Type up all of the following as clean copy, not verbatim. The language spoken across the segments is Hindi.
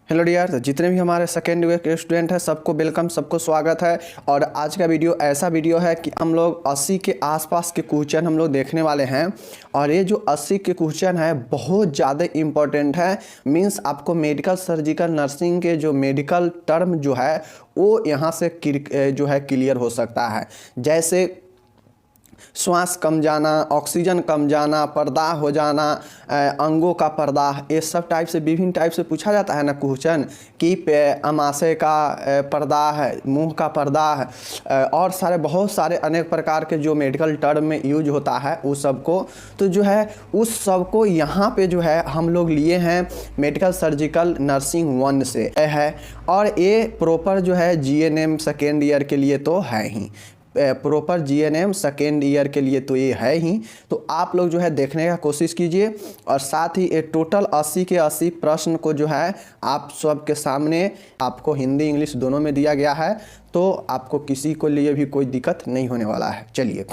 हेलो डियर, तो जितने भी हमारे सेकेंड ईयर के स्टूडेंट हैं सबको वेलकम, सबको स्वागत है। और आज का वीडियो ऐसा वीडियो है कि हम लोग 80 के आसपास के क्वेश्चन हम लोग देखने वाले हैं। और ये जो 80 के क्वेश्चन है बहुत ज़्यादा इम्पोर्टेंट है। मींस आपको मेडिकल सर्जिकल नर्सिंग के जो मेडिकल टर्म जो है वो यहाँ से जो है क्लियर हो सकता है। जैसे श्वास कम जाना, ऑक्सीजन कम जाना, पर्दाह हो जाना, अंगों का पर्दाह, ये सब टाइप से विभिन्न टाइप से पूछा जाता है ना क्वेश्चन कि अमाशय का पर्दाह है, मुंह का पर्दाह है, और बहुत सारे अनेक प्रकार के जो मेडिकल टर्म में यूज होता है उस सब को, तो जो है उस सब को यहाँ पे जो है हम लोग लिए हैं मेडिकल सर्जिकल नर्सिंग 1 से है। और ये प्रॉपर जो है जीएनएम सेकेंड ईयर के लिए तो है ही, प्रॉपर जीएनएम सेकेंड ईयर के लिए तो ये है ही। तो आप लोग जो है देखने का कोशिश कीजिए। और साथ ही ये टोटल 80 के 80 प्रश्न को जो है आप सबके सामने आपको हिंदी इंग्लिश दोनों में दिया गया है, तो आपको किसी को लिए भी कोई दिक्कत नहीं होने वाला है। चलिए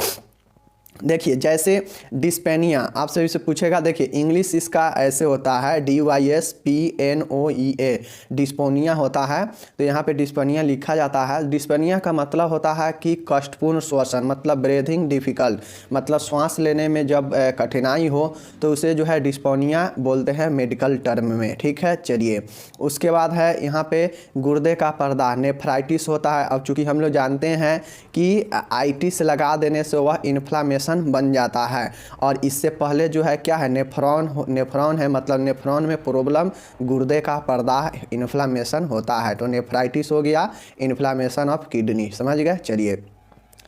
देखिए, जैसे डिस्पेनिया आप सभी से पूछेगा। देखिए इंग्लिश इसका ऐसे होता है DYSPNOEA, डिस्पोनिया होता है। तो यहाँ पे डिस्पेनिया लिखा जाता है। डिस्पेनिया का मतलब होता है कि कष्टपूर्ण श्वसन, मतलब ब्रीथिंग डिफिकल्ट, मतलब श्वास लेने में जब कठिनाई हो तो उसे जो है डिस्पोनिया बोलते हैं मेडिकल टर्म में। ठीक है, चलिए उसके बाद है यहाँ पे गुर्दे का पर्दा, नेफ्राइटिस होता है। अब चूँकि हम लोग जानते हैं कि आइटिस लगा देने से वह इन्फ्लामेशन बन जाता है, और इससे पहले जो है क्या है, नेफ्रॉन है, मतलब नेफ्रॉन में प्रॉब्लम, गुर्दे का पर्दा इन्फ्लामेशन होता है। तो नेफ्राइटिस हो गया, इन्फ्लामेशन ऑफ किडनी, समझ गए। चलिए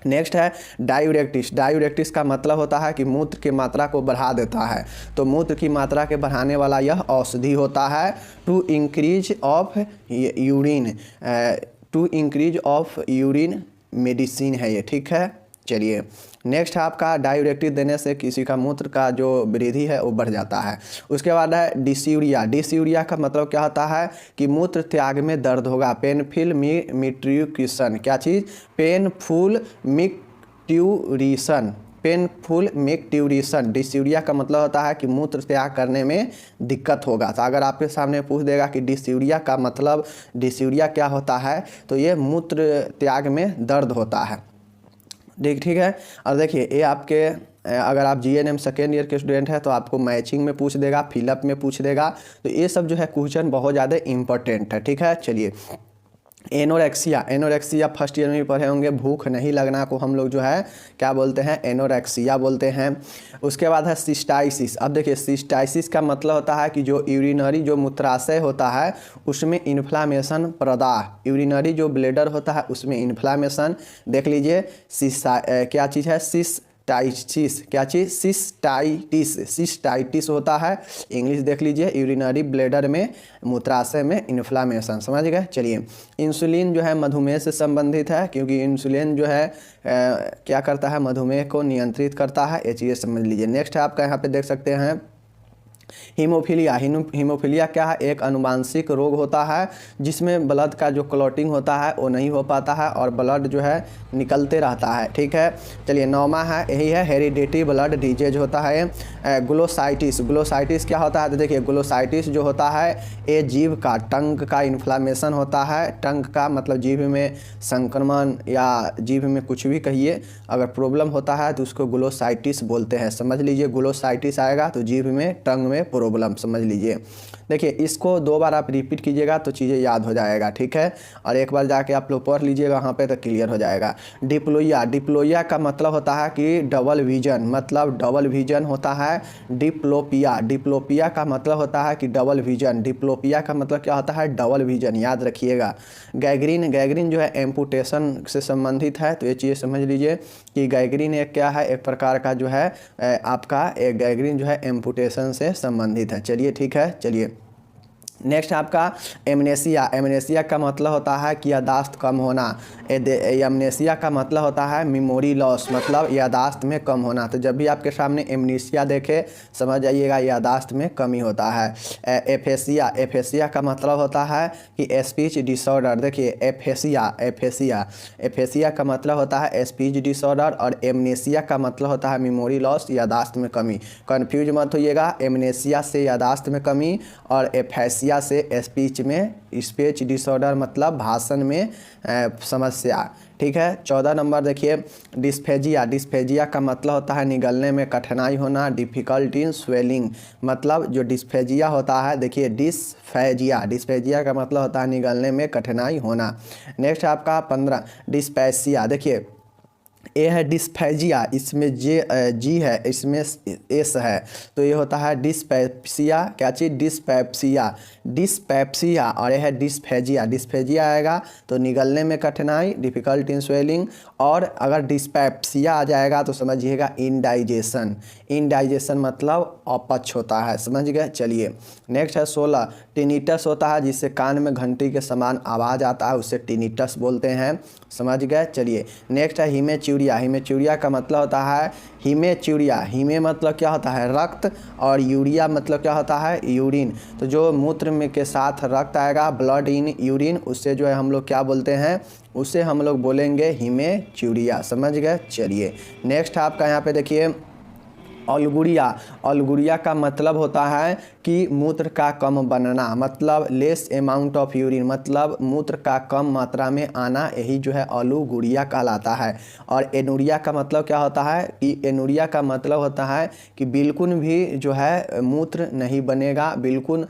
नेक्स्ट है डायूरेक्टिस। डायूरेक्टिस का मतलब होता है कि मूत्र की मात्रा को बढ़ा देता है। तो मूत्र की मात्रा के बढ़ाने वाला यह औषधि होता है। To increase of urine medicine है ये। ठीक है, चलिए नेक्स्ट है आपका डायूरेक्टिस देने से किसी का मूत्र का जो वृद्धि है वो बढ़ जाता है। उसके बाद है डिस्यूरिया। डिस्यूरिया का मतलब क्या होता है कि मूत्र त्याग में दर्द होगा। पेनफुल मिक्ट्यूरेशन, क्या चीज़, पेनफुल मिक्ट्यूरेशन, पेनफुल मिक्ट्यूरेशन। डिस्यूरिया का मतलब होता है कि मूत्र त्याग करने में दिक्कत होगा। तो अगर आपके सामने पूछ देगा कि डिस्यूरिया का मतलब, डिस्यूरिया क्या होता है, तो ये मूत्र त्याग में दर्द होता है। ठीक है। और देखिए ये आपके अगर आप जीएनएम सेकेंड ईयर के स्टूडेंट हैं तो आपको मैचिंग में पूछ देगा, फिलअप में पूछ देगा। तो ये सब जो है क्वेश्चन बहुत ज़्यादा इंपॉर्टेंट है। ठीक है, चलिए एनोरेक्सिया। एनोरेक्सिया फर्स्ट ईयर में भी पढ़े होंगे। भूख नहीं लगना को हम लोग जो है क्या बोलते हैं, एनोरेक्सिया बोलते हैं। उसके बाद है सिस्टाइसिस। अब देखिए सिस्टाइसिस का मतलब होता है कि जो यूरिनरी जो मूत्राशय होता है उसमें इन्फ्लामेशन प्रदाह, यूरिनरी जो ब्लेडर होता है उसमें इन्फ्लामेशन। देख लीजिए क्या चीज़ है, सिस्टाइटिस, क्या चीज़, सिस्टाइटिस, सिस्टाइटिस होता है। इंग्लिश देख लीजिए, यूरिनरी ब्लेडर में मूत्राशय में इन्फ्लामेशन, समझ गए। चलिए इंसुलिन जो है मधुमेह से संबंधित है, क्योंकि इंसुलिन जो है क्या करता है, मधुमेह को नियंत्रित करता है। ये चीज़ें समझ लीजिए। नेक्स्ट है आपका यहाँ पे देख सकते हैं हीमोफीलिया। हीमोफीलिया क्या है, एक अनुवांशिक रोग होता है जिसमें ब्लड का जो क्लॉटिंग होता है वो नहीं हो पाता है और ब्लड जो है निकलते रहता है। ठीक है, चलिए नौमा है, यही है हेरिडिटी ब्लड डिजीज होता है। ग्लोसाइटिस। ग्लोसाइटिस क्या होता है, तो देखिए ग्लोसाइटिस जो होता है ये जीभ का, टंग का इन्फ्लामेशन होता है। टंग का मतलब जीभ में संक्रमण या जीभ में कुछ भी कहिए, अगर प्रॉब्लम होता है तो उसको ग्लोसाइटिस बोलते हैं। समझ लीजिए, ग्लोसाइटिस आएगा तो जीभ में, टंग में प्रॉब्लम, समझ लीजिए। देखिए इसको 2 बार आप रिपीट कीजिएगा तो चीज़ें याद हो जाएगा। ठीक है, और एक बार जाके आप लोग पढ़ लीजिएगा वहाँ पे तो क्लियर हो जाएगा। डिप्लोइया। डिप्लोइया का मतलब होता है कि डबल विजन, मतलब डबल विजन होता है डिप्लोपिया। डिप्लोपिया का मतलब होता है कि डबल विजन। डिप्लोपिया का मतलब क्या होता है, डबल विजन, याद रखिएगा। गैग्रीन। गैग्रीन जो है एम्पुटेशन से संबंधित है। तो ये चीज़ें समझ लीजिए कि गैग्रीन एक क्या है, एक प्रकार का जो है आपका एक गैग्रीन जो है एम्पुटेशन से संबंधित है। चलिए ठीक है, चलिए नेक्स्ट आपका एमनेसिया। एमनेसिया का मतलब होता है कि यादाश्त कम होना। एमनेसिया का मतलब होता है मेमोरी लॉस, मतलब यादाश्त में कम होना। तो जब भी आपके सामने एमनेसिया देखे समझ जाइएगा यादाश्त में कमी होता है। एफेसिया। एफेसिया का मतलब होता है कि स्पीच डिसऑर्डर। देखिए एफेसिया का मतलब होता है स्पीच डिसऑर्डर, और एमनेसिया का मतलब होता है मेमोरी लॉस, यादाश्त में कमी। कन्फ्यूज मत होइएगा, एमनेसिया से यादाश्त में कमी और एफेसिया डिस्फेजिया से स्पीच डिसऑर्डर मतलब भाषण में समस्या, ठीक है। 14 नंबर देखिए डिस्फेजिया का मतलब होता है निगलने में कठिनाई होना, डिफ़िकल्ट इन स्वेलिंग मतलब जो डिस्फेजिया होता है, देखिए डिस्फेजिया का मतलब होता है निगलने में कठिनाई होना। नेक्स्ट आपका 15 डिस्पैसिया, देखिए ए है डिस्फेजिया, इसमें जी है, इसमें एस है, तो ये होता है डिस्पेप्सिया। क्या चीज़? डिस्पेप्सिया और यह है डिस्फेजिया आएगा तो निगलने में कठिनाई, डिफ़िकल्ट इन स्वेलिंग, और अगर डिस्पेप्सिया आ जाएगा तो समझिएगा इंडाइजेशन मतलब अपच होता है, समझ गए। चलिए नेक्स्ट है 16 टिनिटस होता है जिससे कान में घंटी के समान आवाज़ आता है, उसे टिनिटस बोलते हैं, समझ गए। चलिए नेक्स्ट है हीमेच्यूरिया का मतलब होता है हीमे मतलब क्या होता है? रक्त, और यूरिया मतलब क्या होता है? यूरिन। तो जो मूत्र में के साथ रक्त आएगा, ब्लड इन यूरिन, उससे जो है हम लोग क्या बोलते हैं? उसे हम लोग बोलेंगे हीमेच्यूरिया, समझ गए। चलिए नेक्स्ट आपका यहाँ पे देखिए ऑलगुरिया का मतलब होता है कि मूत्र का कम बनना, मतलब लेस अमाउंट ऑफ यूरिन, मतलब मूत्र का कम मात्रा में आना, यही जो है ऑलगुरिया कहलाता है। और एनुरिया का मतलब क्या होता है? कि एनुरिया का मतलब होता है कि बिल्कुल भी जो है मूत्र नहीं बनेगा, बिल्कुल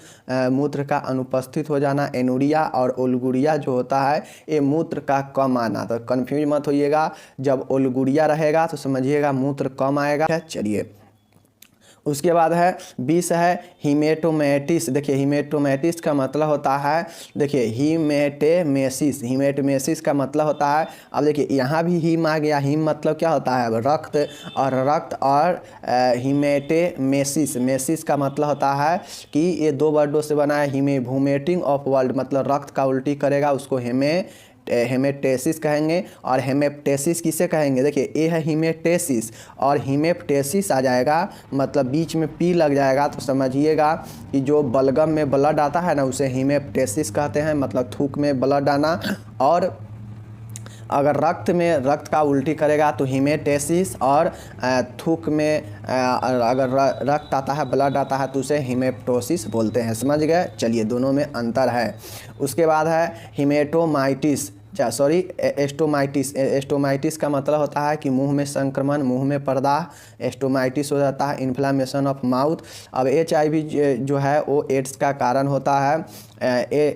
मूत्र का अनुपस्थित हो जाना एनुरिया, और ओलगुरिया जो होता है ये मूत्र का कम आना। तो कन्फ्यूज मत होइएगा, जब ओलगुरिया रहेगा तो समझिएगा मूत्र कम आएगा। चलिए उसके बाद है 20 है हीमेटोमेटिस। देखिए हीमेटोमेटिस का मतलब होता है, देखिए हीमेटमेसिस का मतलब होता है, अब देखिए यहाँ भी हीम आ गया, हीम मतलब क्या होता है? रक्त, और हीमेटेमेसिस का मतलब होता है कि ये दो वर्डों से बना है, वोमिटिंग ऑफ वर्ल्ड मतलब रक्त का उल्टी करेगा, उसको हेमेप्टेसिस कहेंगे। और हेमेप्टेसिस किसे कहेंगे? देखिए ए है हीमेप्टेसिस, और हीमेप्टेसिस आ जाएगा मतलब बीच में पी लग जाएगा तो समझिएगा कि जो बलगम में ब्लड आता है ना उसे हीमेप्टेसिस कहते हैं, मतलब थूक में ब्लड आना। और अगर रक्त का उल्टी करेगा तो हीमेटेसिस, और थूक में अगर रक्त आता है, ब्लड आता है तो उसे हीमेप्टोसिस बोलते हैं, समझ गए। चलिए दोनों में अंतर है। उसके बाद है हीमेटोमाइटिस, एस्टोमाइटिस का मतलब होता है कि मुंह में संक्रमण, मुंह में प्रदाह, एस्टोमाइटिस हो जाता है, इन्फ्लामेशन ऑफ माउथ। अब HIV जो है वो एड्स का कारण होता है,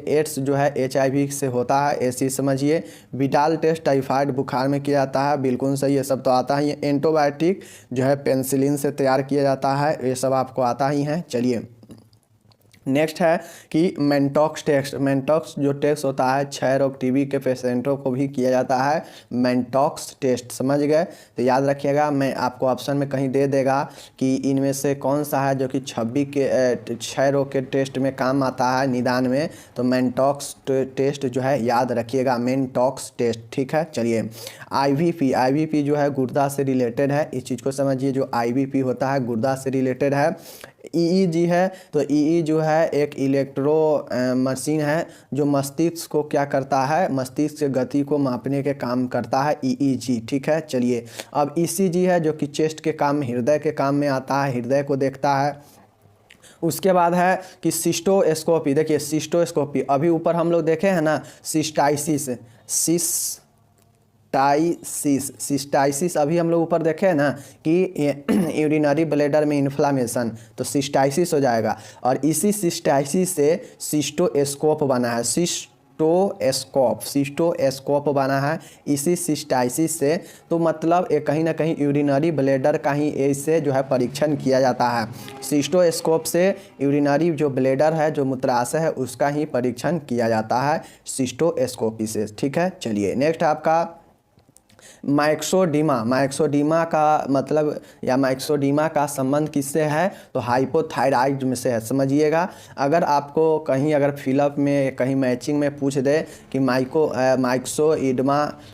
एड्स जो है HIV से होता है, ऐसी समझिए। विडाल टेस्ट टाइफाइड बुखार में किया जाता है, बिल्कुल सही, ये सब तो आता ही है। एंटीबायोटिक जो है पेनिसिलिन से तैयार किया जाता है, ये सब आपको आता ही है। चलिए नेक्स्ट है कि मेंटॉक्स जो टेस्ट होता है क्षय रोग टीबी के पेशेंटों को भी किया जाता है, मेंटॉक्स टेस्ट, समझ गए। तो याद रखिएगा, मैं आपको ऑप्शन में कहीं दे देगा कि इनमें से कौन सा है जो कि क्षय रोग के टेस्ट में काम आता है निदान में, तो मेंटॉक्स टेस्ट जो है याद रखिएगा, मेंटॉक्स टेस्ट, ठीक है। चलिए IVP जो है गुर्दा से रिलेटेड है, इस चीज़ को समझिए, जो IVP होता है गुर्दा से रिलेटेड है। EEG है तो EEG जो है एक इलेक्ट्रो मशीन है जो मस्तिष्क को क्या करता है? मस्तिष्क के गति को मापने के काम करता है, EEG, ठीक है। चलिए अब ECG है जो कि चेस्ट के काम में, हृदय के काम में आता है, हृदय को देखता है। उसके बाद है कि सिस्टोस्कोपी, देखिए सिस्टोस्कोपी अभी ऊपर हम लोग देखे हैं ना, सिस्टाइसिस अभी हम लोग ऊपर देखे हैं ना कि यूरिनरी ब्लैडर में इन्फ्लामेशन, तो सिस्टाइसिस हो जाएगा। और इसी सिस्टाइसिस से सिस्टोस्कोप बना है, सिस्टोस्कोप बना है इसी सिस्टाइसिस से। तो मतलब ये कहीं ना कहीं यूरिनरी ब्लैडर का ही इससे जो है परीक्षण किया जाता है, सिस्टोस्कोप से यूरिनरी जो ब्लैडर है, जो मूत्राशय है, उसका ही परीक्षण किया जाता है सिस्टोस्कोपी से, ठीक है। चलिए नेक्स्ट आपका माइक्सोडीमा का मतलब या माइक्सोडीमा का संबंध किससे है? तो हाइपोथायराइड से है, समझिएगा। अगर आपको कहीं अगर फिलअप में कहीं मैचिंग में पूछ दे कि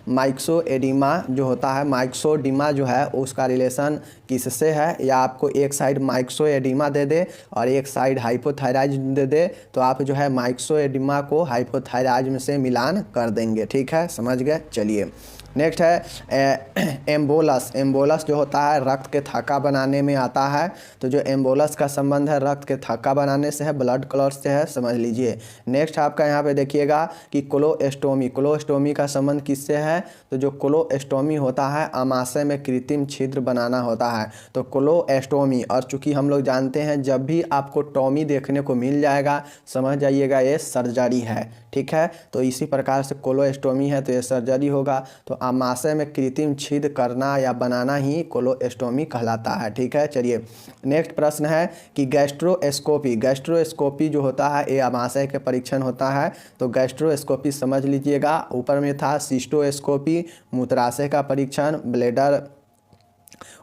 माइक्सोएडिमा जो होता है, माइक्सोडीमा जो है उसका रिलेशन किससे है, या आपको एक साइड माइक्सोएडिमा दे दे और एक साइड हाइपोथायराइड दे दे, तो आप जो है माइक्सोएडिमा को हाइपोथायराइड से मिलान कर देंगे। ठीक है, समझ गए। चलिए नेक्स्ट है एम्बोलस। एम्बोलस जो होता है रक्त के थक्का बनाने में आता है। तो जो एम्बोलस का संबंध है रक्त के थक्का बनाने से है, ब्लड क्लॉट से है, समझ लीजिए। नेक्स्ट आपका यहाँ पे देखिएगा कि कोलोस्टोमी। कोलोस्टोमी का संबंध किससे है, तो जो कोलोस्टोमी होता है आमाशय में कृत्रिम छिद्र बनाना होता है। तो कोलोस्टोमी, और चूंकि हम लोग जानते हैं जब भी आपको टॉमी देखने को मिल जाएगा समझ जाइएगा ये सर्जरी है। ठीक है, तो इसी प्रकार से कोलोस्टोमी है तो ये सर्जरी होगा। तो आमाशय में कृत्रिम छिद्र करना या बनाना ही कोलोस्टोमी कहलाता है। ठीक है, चलिए नेक्स्ट प्रश्न है कि गैस्ट्रोस्कोपी। गैस्ट्रोस्कोपी जो होता है ये आमाशय के परीक्षण होता है। तो गैस्ट्रोस्कोपी समझ लीजिएगा। ऊपर में था सिस्टोस्कोपी, मूत्राशय का परीक्षण, ब्लैडर।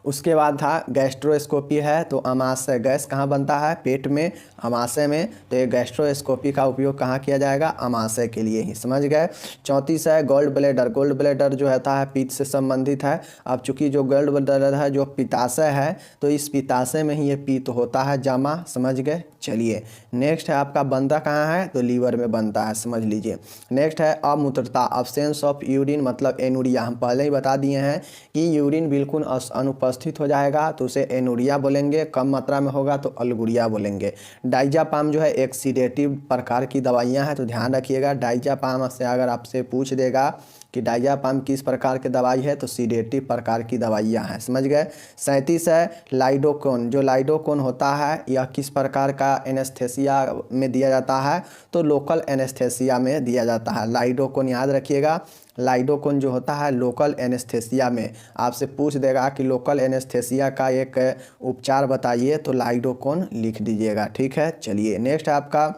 उसके बाद था गैस्ट्रोस्कोपी है तो आमाशय, गैस कहाँ बनता है, पेट में, आमाशय में। तो ये गैस्ट्रोस्कोपी का उपयोग कहाँ किया जाएगा, आमाशय के लिए ही, समझ गए। 34 है गोल्ड ब्लैडर। गोल्ड ब्लैडर जो होता है पित्त से संबंधित है। अब चूंकि जो गोल्ड ब्लैडर है जो पित्ताशय है तो इस पित्ताशय में ही ये पित्त होता है जमा, समझ गए। चलिए नेक्स्ट है आपका बनता कहाँ है, तो लीवर में बनता है, समझ लीजिए। नेक्स्ट है अमूत्रता, अब्सेंस ऑफ यूरिन मतलब एनुरिया। हम पहले ही बता दिए हैं कि यूरिन बिल्कुल अनुपस्थित हो जाएगा तो उसे एनुरिया बोलेंगे, कम मात्रा में होगा तो अलगुरिया बोलेंगे। डाइजापाम जो है एक सीडेटिव प्रकार की दवाइयाँ हैं, तो ध्यान रखिएगा। डाइजापाम से अगर आपसे पूछ देगा कि डाइजापाम किस प्रकार की दवाई है, तो सीडेटिव प्रकार की दवाइयाँ हैं, समझ गए। 37 है लाइडोकोन। जो लाइडोकोन होता है यह किस प्रकार का एनेस्थेसिया में दिया जाता है, तो लोकल एनेस्थेसिया में दिया जाता है। लाइडोकोन याद रखिएगा। लाइडोकोन जो होता है लोकल एनेस्थेसिया में, आपसे पूछ देगा कि लोकल एनेस्थेसिया का एक उपचार बताइए, तो लाइडोकोन लिख दीजिएगा। ठीक है, चलिए नेक्स्ट आपका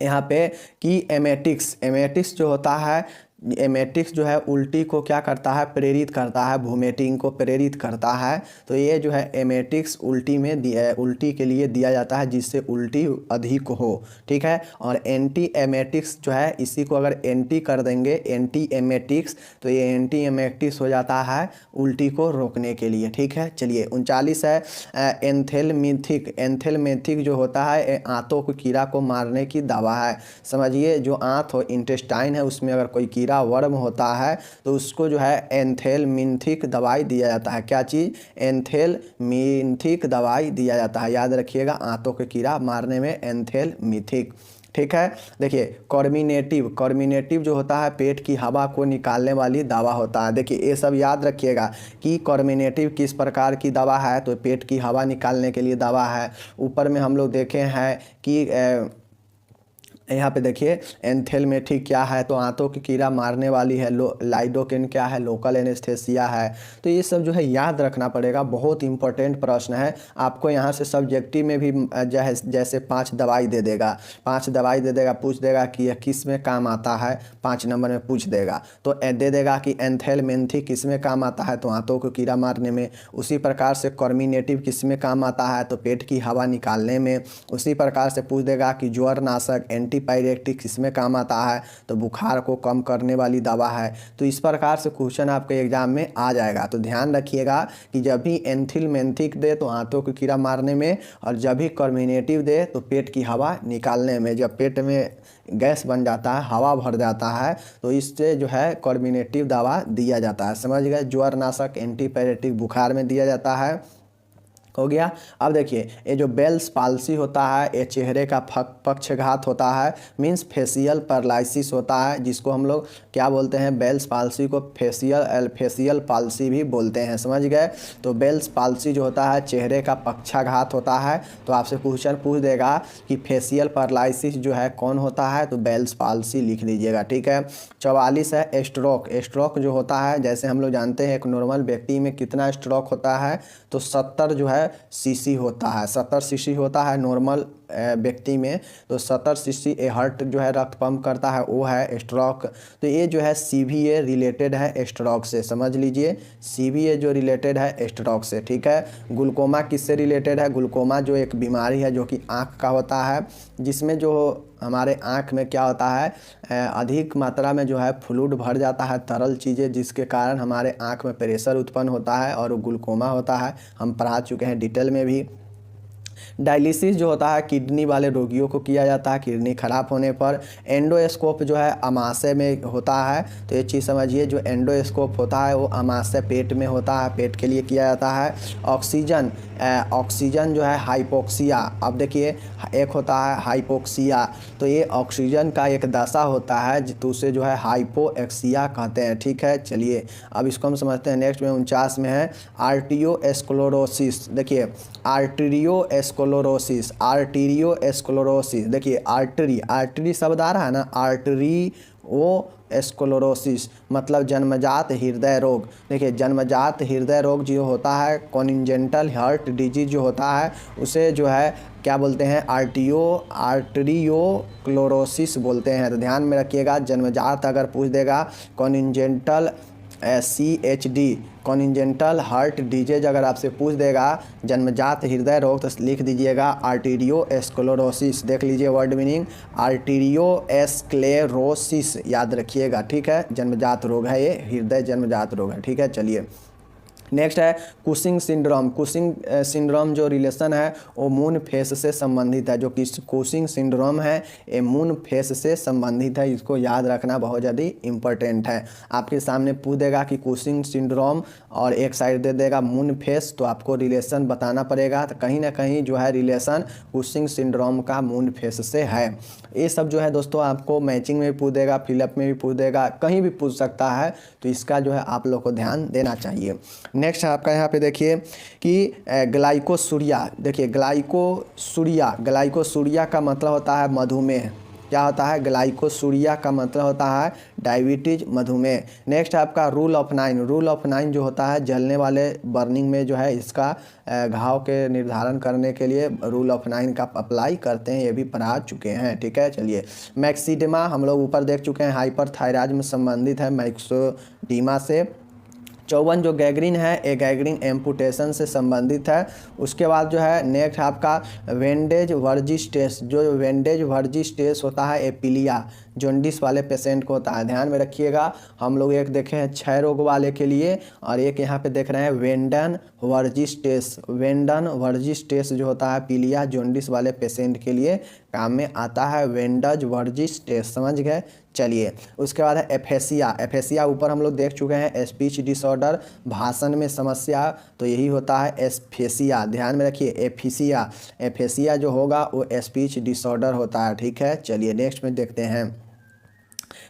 यहाँ पे कि एमेटिक्स। एमेटिक्स जो होता है, एमेटिक्स जो है उल्टी को क्या करता है, प्रेरित करता है, वोमिटिंग को प्रेरित करता है। तो ये जो है एमेटिक्स उल्टी में उल्टी के लिए दिया जाता है जिससे उल्टी अधिक हो। ठीक है, और एंटी एमेटिक्स जो है इसी को अगर एंटी कर देंगे, एंटी एमेटिक्स, तो ये एंटी एमेटिक्स हो जाता है उल्टी को रोकने के लिए। ठीक है, चलिए 39 है एंथेलमिथिक। एंथेलमिथिक जो होता है आंतों को कीड़ा को मारने की दवा है। समझिए जो आंत हो, इंटेस्टाइन है, उसमें अगर कोई कीड़ा वर्म होता है तो उसको जो है एंथेलमिथिक दवाई दिया जाता है। क्या चीज़, एंथेलमिथिक दवाई दिया जाता है, याद रखिएगा। आंतों के कीड़ा मारने में एंथेलमिथिक। ठीक है, देखिए कॉर्मिनेटिव। कॉर्मिनेटिव जो होता है पेट की हवा को निकालने वाली दवा होता है। देखिए ये सब याद रखिएगा कि कॉर्मिनेटिव किस प्रकार की दवा है, तो पेट की हवा निकालने के लिए दवा है। ऊपर में हम लोग देखे हैं कि यहाँ पे देखिए एंथेलमेटिक क्या है, तो आंतों की कीड़ा मारने वाली है। लाइडोकेन क्या है, लोकल एनेस्थेसिया है। तो ये सब जो है याद रखना पड़ेगा, बहुत इंपॉर्टेंट प्रश्न है। आपको यहाँ से सब्जेक्टिव में भी जैसे 5 दवाई दे देगा, 5 दवाई दे देगा, पूछ देगा कि यह किस में काम आता है, 5 नंबर में पूछ देगा। तो दे देगा कि एंथेलमेंथिक किस में काम आता है, तो आंतों को कीड़ा मारने में। उसी प्रकार से कॉर्मिनेटिव किस में काम आता है, तो पेट की हवा निकालने में। उसी प्रकार से पूछ देगा कि ज्वरनाशक एंटीपायरेटिक किसमें काम आता है, तो बुखार को कम करने वाली दवा है। तो इस प्रकार से क्वेश्चन आपके एग्जाम में आ जाएगा। तो ध्यान रखिएगा कि जब भी एंथेलमेंथिक दे तो आंतों को कीड़ा मारने में, और जब भी कॉर्मिनेटिव दे तो पेट की हवा निकालने में। जब पेट में गैस बन जाता है, हवा भर जाता है, तो इससे जो है कॉर्मिनेटिव दवा दिया जाता है, समझ गए। ज्वरनाशक एंटीपायरेटिक बुखार में दिया जाता है, हो गया। अब देखिए ये जो बेल्स पाल्सी होता है ये चेहरे का पक्षघात होता है, मीन्स फेशियल पैरालिसिस होता है, जिसको हम लोग क्या बोलते हैं, बेल्स पाल्सी को फेशियल पाल्सी भी बोलते हैं, समझ गए। तो बेल्स पाल्सी जो होता है चेहरे का पक्षाघात होता है। तो आपसे क्वेश्चन पूछ देगा कि फेशियल पैरालिसिस जो है कौन होता है, तो बेल्स पाल्सी लिख लीजिएगा। ठीक है, 44 है स्ट्रोक। स्ट्रोक जो होता है, जैसे हम लोग जानते हैं एक नॉर्मल व्यक्ति में कितना स्ट्रोक होता है, तो 70 जो है सीसी होता है, 70 सीसी होता है नॉर्मल व्यक्ति में। तो 70 सीसी हार्ट जो है रक्त पंप करता है, वो है स्ट्रोक। तो ये जो है सीवीए रिलेटेड है स्ट्रोक से, समझ लीजिए। सीवीए जो रिलेटेड है स्ट्रोक से। ठीक है, ग्लूकोमा किससे रिलेटेड है, ग्लूकोमा जो एक बीमारी है जो कि आँख का होता है, जिसमें जो हमारे आँख में क्या होता है, अधिक मात्रा में जो है फ्लूइड भर जाता है, तरल चीज़ें, जिसके कारण हमारे आँख में प्रेशर उत्पन्न होता है और ग्लूकोमा होता है। हम पढ़ा चुके हैं डिटेल में भी। डायलिसिस जो होता है किडनी वाले रोगियों को किया जाता है, किडनी खराब होने पर। एंडोस्कोप जो है आमाशय में होता है, तो ये चीज़ समझिए, जो एंडोस्कोप होता है वो आमाशय पेट में होता है, पेट के लिए किया जाता है। ऑक्सीजन जो है हाइपोक्सिया, अब देखिए एक होता है हाइपोक्सिया, तो ये ऑक्सीजन का एक दशा होता है तो उसे जो है हाइपोक्सिया कहते हैं। ठीक है, चलिए अब इसको हम समझते हैं। नेक्स्ट में 49 में है आर्टियोस्क्लेरोसिस। देखिए आर्टिरियोस्क्लेरोसिस, देखिए आर्टरी शब्द आ रहा है ना, आर्टिरियोस्क्लेरोसिस मतलब जन्मजात हृदय रोग। देखिए जन्मजात हृदय रोग जो होता है, कॉन्जेनिटल हार्ट डिजीज जो होता है, उसे जो है क्या बोलते हैं, आर्टिरियोस्क्लेरोसिस बोलते हैं। तो ध्यान में रखिएगा, जन्मजात अगर पूछ देगा congenital CHD congenital heart disease अगर आपसे पूछ देगा जन्मजात हृदय रोग, तो लिख दीजिएगा आर्टिरियोस्क्लेरोसिस। देख लीजिए वर्ड मीनिंग, आर्टिरियोस्क्लेरोसिस याद रखिएगा। ठीक है, जन्मजात रोग है, ये हृदय जन्मजात रोग है। ठीक है, चलिए नेक्स्ट है कुशिंग सिंड्रोम। कुशिंग सिंड्रोम जो रिलेशन है वो मून फेस से संबंधित है। जो कि कुशिंग सिंड्रोम है ये मून फेस से संबंधित है, इसको याद रखना बहुत ज़्यादा इम्पोर्टेंट है। आपके सामने पूछ देगा कि कुशिंग सिंड्रोम और एक साइड दे देगा मून फेस, तो आपको रिलेशन बताना पड़ेगा। तो कहीं ना कहीं जो है रिलेशन कुशिंग सिंड्रोम का मून फेस से है। ये सब जो है दोस्तों आपको मैचिंग में भी पूछ देगा, फिलअप में भी पूछ देगा, कहीं भी पूछ सकता है, तो इसका जो है आप लोग को ध्यान देना चाहिए। नेक्स्ट है आपका यहाँ पे देखिए कि ग्लाइकोसूरिया। देखिए ग्लाइकोसूरिया का मतलब होता है मधुमेह। क्या होता है, ग्लाइकोसूरिया का मतलब होता है डायबिटीज, मधुमेह। नेक्स्ट है आपका रूल ऑफ 9। रूल ऑफ 9 जो होता है जलने वाले बर्निंग में जो है इसका घाव के निर्धारण करने के लिए रूल ऑफ 9 का अप्लाई करते हैं, ये भी पढ़ा चुके हैं। ठीक है, चलिए मैक्सिडेमा हम लोग ऊपर देख चुके हैं, हाइपरथायराइड में संबंधित है मैक्सोडीमा से। 54 जो गैग्रीन है, ये गैग्रीन एम्पुटेशन से संबंधित है। उसके बाद जो है नेक्स्ट आपका वेंडेज वर्जिस्टेस। जो वेंडेज वर्जिस्टेस होता है एपिलिया जॉन्डिस वाले पेशेंट को होता है। ध्यान में रखिएगा, हम लोग एक देखे हैं क्षय रोग वाले के लिए, और एक यहाँ पे देख रहे हैं वेंडन वर्जिस्टेस। वेंडन वर्जिस्टेस जो होता है पीलिया जॉन्डिस वाले पेशेंट के लिए काम में आता है, वेंडज वर्जिस्टेस, समझ गए। चलिए उसके बाद है एफेसिया। एफेसिया ऊपर हम लोग देख चुके हैं, स्पीच डिसऑर्डर, भाषण में समस्या, तो यही होता है एफेसिया। ध्यान में रखिए एफेसिया, एफेसिया जो होगा वो स्पीच डिसऑर्डर होता है। ठीक है, चलिए नेक्स्ट में देखते हैं।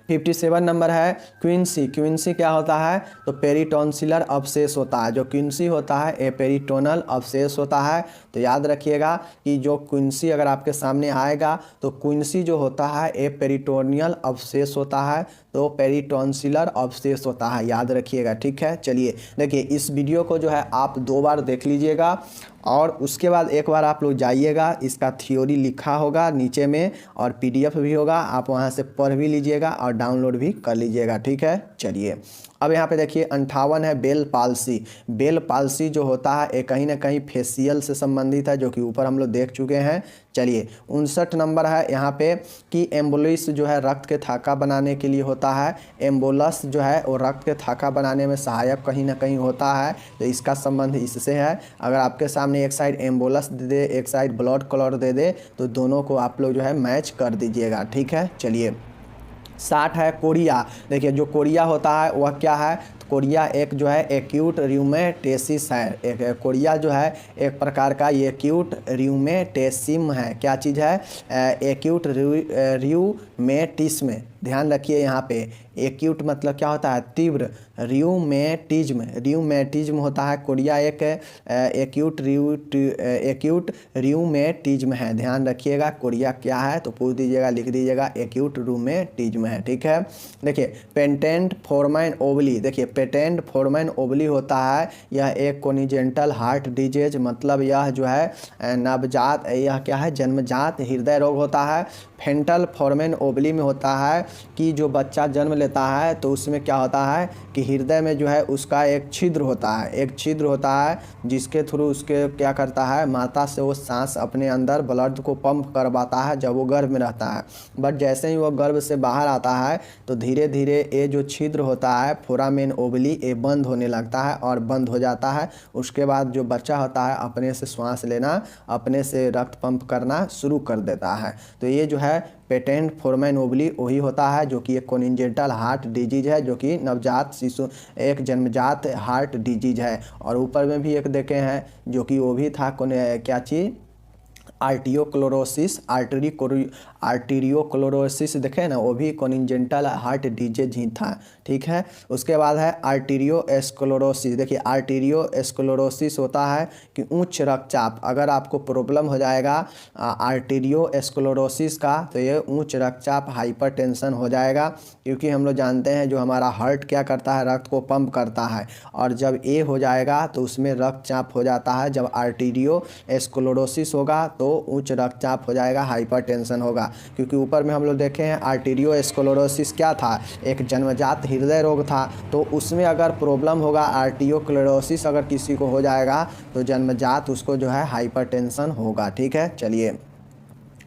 57 नंबर है क्विंसी। क्विंसी क्या होता है, तो पेरिटोन्सिलर अब्सेस होता है। जो क्विंसी होता है ये पेरिटोनल अब्सेस होता है। तो याद रखिएगा कि जो क्विंसी अगर आपके सामने आएगा तो क्विंसी जो होता है ये पेरिटोनियल अब्सेस होता है, तो पेरिटोन्सिलर अब्सेस होता है, याद रखिएगा। ठीक है, चलिए देखिए इस वीडियो को जो है आप 2 बार देख लीजिएगा, और उसके बाद एक बार आप लोग जाइएगा, इसका थ्योरी लिखा होगा नीचे में और PDF भी होगा, आप वहां से पढ़ भी लीजिएगा और डाउनलोड भी कर लीजिएगा। ठीक है, चलिए अब यहाँ पे देखिए 58 है बेल पाल्सी। बेल पाल्सी जो होता है ये कहीं ना कहीं फेशियल से संबंधित है, जो कि ऊपर हम लोग देख चुके हैं। चलिए 59 नंबर है यहाँ पे कि एम्बुलिस जो है रक्त के थाका बनाने के लिए होता है। एम्बुलस जो है वो रक्त के थाका बनाने में सहायक कहीं ना कहीं होता है, तो इसका संबंध इससे है। अगर आपके सामने एक साइड एम्बुलस दे दे, एक साइड ब्लड क्लॉट दे दे, तो दोनों को आप लोग जो है मैच कर दीजिएगा। ठीक है, चलिए 60 है कोरिया। देखिए जो कोरिया होता है वह क्या है, तो कोरिया एक जो है एक्यूट रियूमेटेसिस है। एक कोरिया जो है एक प्रकार का एक्यूट रियूमेटेसिम है। क्या चीज़ है, एक्यूट रियूमेटिस्म। ध्यान रखिए यहाँ पे एक्यूट मतलब क्या होता है, तीव्र। रियूमेटिज्म होता है। कोरिया एक एक्यूट रियूमेटिज्म है, ध्यान रखिएगा। कोरिया क्या है तो पूछ दीजिएगा, लिख दीजिएगा एक्यूट रियूमेटिज्म है। ठीक है, देखिए पेटेंट फोरमैन ओवली। देखिए पेटेंट फोरमैन ओवली होता है, यह एक कोनिजेंटल हार्ट डिजीज, मतलब यह जो है नवजात, यह क्या है जन्मजात हृदय रोग होता है। फेंटल फोरमेन ओवली में होता है कि जो बच्चा जन्म लेता है तो उसमें क्या होता है कि हृदय में जो है उसका एक छिद्र होता है जिसके थ्रू उसके क्या करता है, माता से वो सांस अपने अंदर ब्लड को पंप करवाता है जब वो गर्भ में रहता है। बट जैसे ही वो गर्भ से बाहर आता है तो धीरे धीरे ये जो छिद्र होता है फोरामेन ओवली ये बंद होने लगता है और बंद हो जाता है। उसके बाद जो बच्चा होता है अपने से श्वास लेना, अपने से रक्त पंप करना शुरू कर देता है। तो ये जो है पेटेंट फोरमेन ओवली वही होता है जो कि एक कोनिजेंटल हार्ट डिजीज है, जो कि नवजात शिशु एक जन्मजात हार्ट डिजीज है। और ऊपर में भी एक देखे हैं जो कि वो भी था क्या चीज़, आर्टियोक्लोरोसिस, आर्टीरियोक्लोरोसिस देखे ना, वो भी कोनिजेंटल हार्ट डिजीज ही था। ठीक है, उसके बाद है आर्टीरियोस्क्लेरोसिस। देखिए आर्टीरियोस्क्लेरोसिस होता है कि उच्च रक्तचाप, अगर आपको प्रॉब्लम हो जाएगा आर्टीरियोस्क्लेरोसिस का तो ये उच्च रक्तचाप हाइपरटेंशन हो जाएगा। क्योंकि हम लोग जानते हैं जो हमारा हार्ट क्या करता है, रक्त को पंप करता है, और जब ये हो जाएगा तो उसमें रक्तचाप हो जाता है। जब आर्टीरियोस्क्लेरोसिस होगा तो उच्च रक्तचाप हो जाएगा, हाइपरटेंशन होगा। क्योंकि ऊपर में हम लोग देखे हैं आर्टीरियोस्क्लेरोसिस क्या था, एक जन्मजात हृदय रोग था। तो उसमें अगर प्रॉब्लम होगा, आर्टीरियोस्क्लेरोसिस अगर किसी को हो जाएगा तो जन्मजात उसको जो है हाइपरटेंशन होगा। ठीक है, चलिए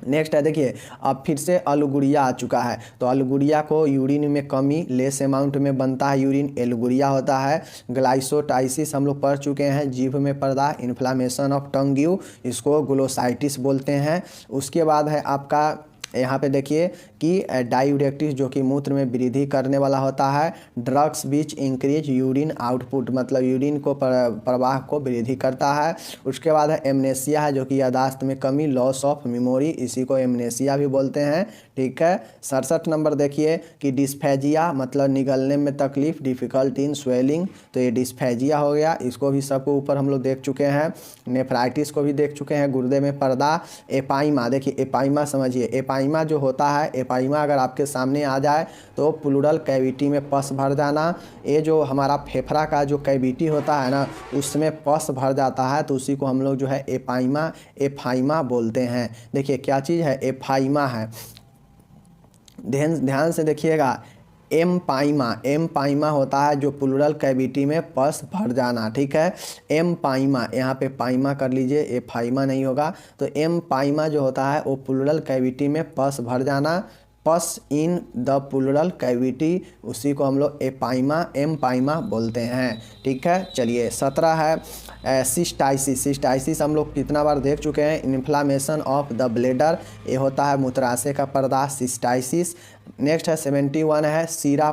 नेक्स्ट है, देखिए अब फिर से अलुगुरिया आ चुका है। तो अलुगुरिया को यूरिन में कमी, लेस अमाउंट में बनता है यूरिन, एलुगुरिया होता है। ग्लाइसोटाइसिस हम लोग पढ़ चुके हैं, जीभ में पर्दा, इन्फ्लामेशन ऑफ टंग्यू, इसको ग्लोसाइटिस बोलते हैं। उसके बाद है आपका यहाँ पे देखिए कि डायूरेटिक्स जो कि मूत्र में वृद्धि करने वाला होता है। Drugs which increase urine output, मतलब यूरिन को प्रवाह को वृद्धि करता है। उसके बाद है एमनेसिया है जो कि यादाश्त में कमी, लॉस ऑफ मेमोरी, इसी को एमनेसिया भी बोलते हैं। ठीक है, 67 नंबर देखिए कि डिस्फेजिया मतलब निगलने में तकलीफ, डिफिकल्ट इन स्वेलिंग, तो ये डिस्फेजिया हो गया। इसको भी सबको ऊपर हम लोग देख चुके हैं। नेफ्राइटिस को भी देख चुके हैं, गुर्दे में पर्दा। एपाइमा, देखिए एपाइमा समझिए, एपाइमा जो होता है, एपाइमा अगर आपके सामने आ जाए तो प्लूरल कैविटी में पस भर जाना। ये जो हमारा फेफड़ा का जो कैविटी होता है ना, उसमें पस भर जाता है, तो उसी को हम लोग जो है एफाइमा बोलते हैं। देखिए क्या चीज़ है, एफाइमा है, ध्यान से देखिएगा। एम्पाइमा होता है जो प्लूरल कैविटी में पस भर जाना। ठीक है, एम्पाइमा, यहाँ पे पाइमा कर लीजिए, एफाइमा नहीं होगा। तो एम्पाइमा जो होता है वो प्लूरल कैविटी में पस भर जाना, पस इन द प्लूरल कैविटी, उसी को हम लोग एम्पाइमा बोलते हैं। ठीक है, चलिए 17 है सिस्टाइसिस हम लोग कितना बार देख चुके हैं। इन्फ्लामेशन ऑफ द ब्लेडर, ये होता है मूत्राशय का पर्दा, सिस्टाइसिस। नेक्स्ट है 71 है सीरा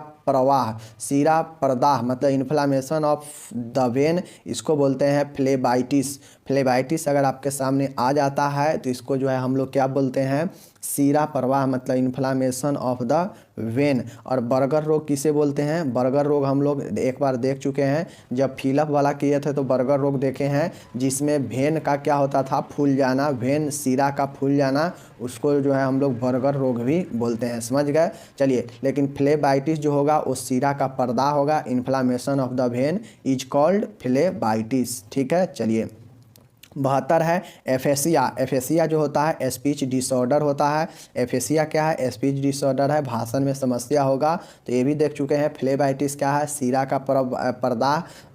प्रदाह मतलब इन्फ्लामेशन ऑफ द वेन, इसको बोलते हैं फ्लेबाइटिस अगर आपके सामने आ जाता है तो इसको जो है हम लोग क्या बोलते हैं, सीरा प्रवाह मतलब इन्फ्लामेशन ऑफ द वेन। और बर्गर रोग किसे बोलते हैं, बर्गर रोग हम लोग एक बार देख चुके हैं, जब फिलअप वाला किए थे तो बर्गर रोग देखे हैं, जिसमें वेन का क्या होता था, फूल जाना, वेन सीरा का फूल जाना, उसको जो है हम लोग बर्गर रोग भी बोलते हैं। समझ गए, चलिए। लेकिन फ्लेबाइटिस जो होगा वो सीरा का पर्दा होगा, inflammation of the when is called phlebitis. ठीक है, चलिए। 72 है एफेसिया जो होता है स्पीच डिसऑर्डर होता है। एफेसिया क्या है, स्पीच डिसऑर्डर है, भाषण में समस्या होगा, तो ये भी देख चुके हैं। फ्लेबाइटिस क्या है, सीरा का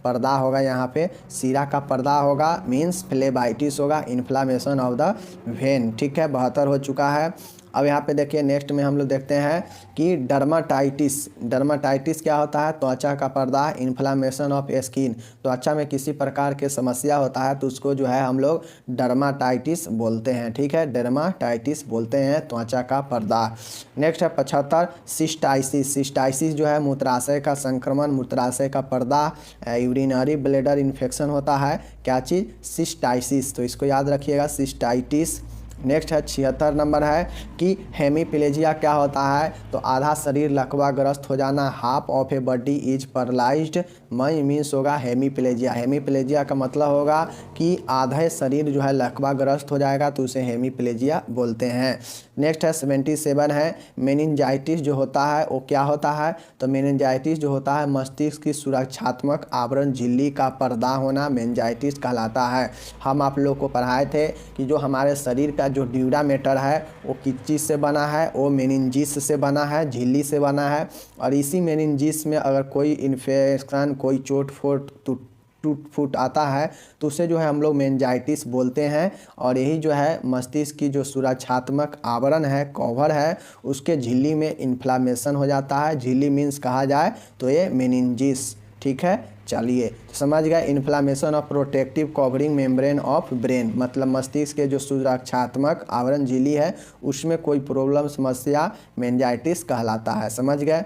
पर्दा होगा, यहाँ पे सीरा का पर्दा होगा, मीन्स फ्लेबाइटिस होगा, इन्फ्लामेशन ऑफ द वेन। ठीक है, 72 हो चुका है। अब यहाँ पे देखिए नेक्स्ट में हम लोग देखते हैं कि डर्माटाइटिस क्या होता है, त्वचा का पर्दा, इन्फ्लामेशन ऑफ स्किन, त्वचा में किसी प्रकार के समस्या होता है तो उसको जो है हम लोग डर्माटाइटिस बोलते हैं। ठीक है, डर्माटाइटिस बोलते हैं, त्वचा का पर्दा। नेक्स्ट है 75 सिस्टाइसिस जो है मूत्राशय का संक्रमण, मूत्राशय का पर्दा, यूरिनरी ब्लैडर इन्फेक्शन होता है, क्या चीज़, सिस्टाइसिस, तो इसको याद रखिएगा, सिस्टाइटिस। नेक्स्ट है 76 नंबर है कि हेमीप्लेजिया क्या होता है, तो आधा शरीर लकवाग्रस्त हो जाना, half of a body is paralysed, means होगा हेमीप्लेजिया का मतलब होगा कि आधे शरीर जो है लकवाग्रस्त हो जाएगा, तो उसे हेमीप्लेजिया बोलते हैं। नेक्स्ट है 77 है मेनिंजाइटिस जो होता है वो क्या होता है, तो मेनिंजाइटिस जो होता है मस्तिष्क की सुरक्षात्मक आवरण झिल्ली का पर्दा होना मेनिंजाइटिस कहलाता है। हम आप लोग को पढ़ाए थे कि जो हमारे शरीर का जो ड्यूरा मैटर है वो किस चीज़ से बना है, वो मेनिंजिस से बना है, झिल्ली से बना है। और इसी मेनिंजिस में अगर कोई इन्फेक्शन, कोई चोट फोट टूट फूट आता है तो उसे जो है हम लोग मेनिंजाइटिस बोलते हैं। और यही जो है मस्तिष्क की जो सुरक्षात्मक आवरण है, कवर है, उसके झिल्ली में इन्फ्लामेशन हो जाता है। झिल्ली मीन्स कहा जाए तो ये मेनिंजिस, ठीक है। चलिए समझ गए, inflammation of protective covering membrane of brain, मतलब मस्तिष्क के जो सुरक्षात्मक आवरण झिल्ली है उसमें कोई प्रॉब्लम, समस्या मेनिंजाइटिस कहलाता है। समझ गए।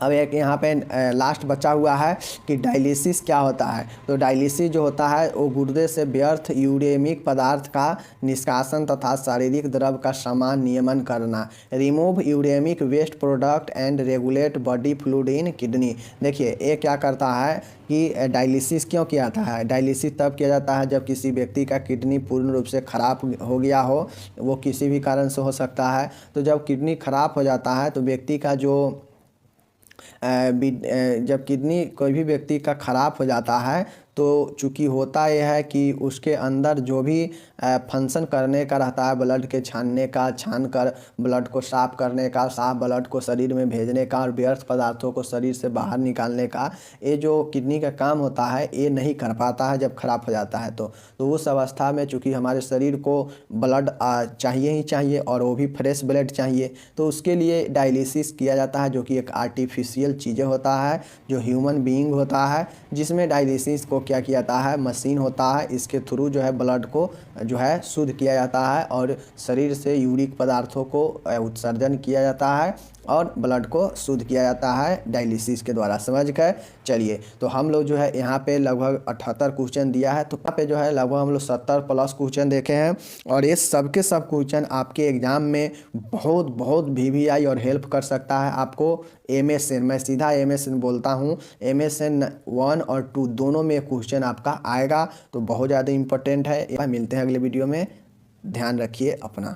अब एक यहाँ पे लास्ट बचा हुआ है कि डायलिसिस क्या होता है। तो डायलिसिस जो होता है वो गुर्दे से व्यर्थ यूरेमिक पदार्थ का निष्कासन तथा शारीरिक द्रव का समान नियमन करना, remove uremic waste product and regulate body fluid in kidney. देखिए ये क्या करता है कि डायलिसिस क्यों किया जाता है। डायलिसिस तब किया जाता है जब किसी व्यक्ति का किडनी पूर्ण रूप से ख़राब हो गया हो, वो किसी भी कारण से हो सकता है। तो जब किडनी ख़राब हो जाता है तो व्यक्ति का जो जब किडनी कोई भी व्यक्ति का ख़राब हो जाता है तो चूँकि होता यह है कि उसके अंदर जो भी फंक्शन करने का रहता है, ब्लड के छानने का, छान कर ब्लड को साफ़ करने का, साफ ब्लड को शरीर में भेजने का और व्यर्थ पदार्थों को शरीर से बाहर निकालने का, ये जो किडनी का काम होता है ये नहीं कर पाता है जब ख़राब हो जाता है। तो उस अवस्था में चूँकि हमारे शरीर को ब्लड चाहिए ही चाहिए और वो भी फ्रेश ब्लड चाहिए, तो उसके लिए डायलिसिस किया जाता है, जो कि एक आर्टिफिशियल चीज़ें होता है, जो ह्यूमन बीइंग होता है, जिसमें डायलिसिस को क्या किया जाता है, मशीन होता है, इसके थ्रू जो है ब्लड को जो है शुद्ध किया जाता है और शरीर से यूरिक पदार्थों को उत्सर्जन किया जाता है और ब्लड को शुद्ध किया जाता है डायलिसिस के द्वारा। समझ गए। चलिए तो हम लोग जो है यहाँ पे लगभग 78 क्वेश्चन दिया है, तो यहाँ पे जो है लगभग हम लोग 70 प्लस क्वेश्चन देखे हैं और ये सब के सब क्वेश्चन आपके एग्ज़ाम में बहुत VVI और हेल्प कर सकता है आपको। MSN, मैं सीधा MSN बोलता हूँ, MSN 1 और 2 दोनों में क्वेश्चन आपका आएगा, तो बहुत ज़्यादा इंपॉर्टेंट है। मिलते हैं अगले वीडियो में, ध्यान रखिए अपना।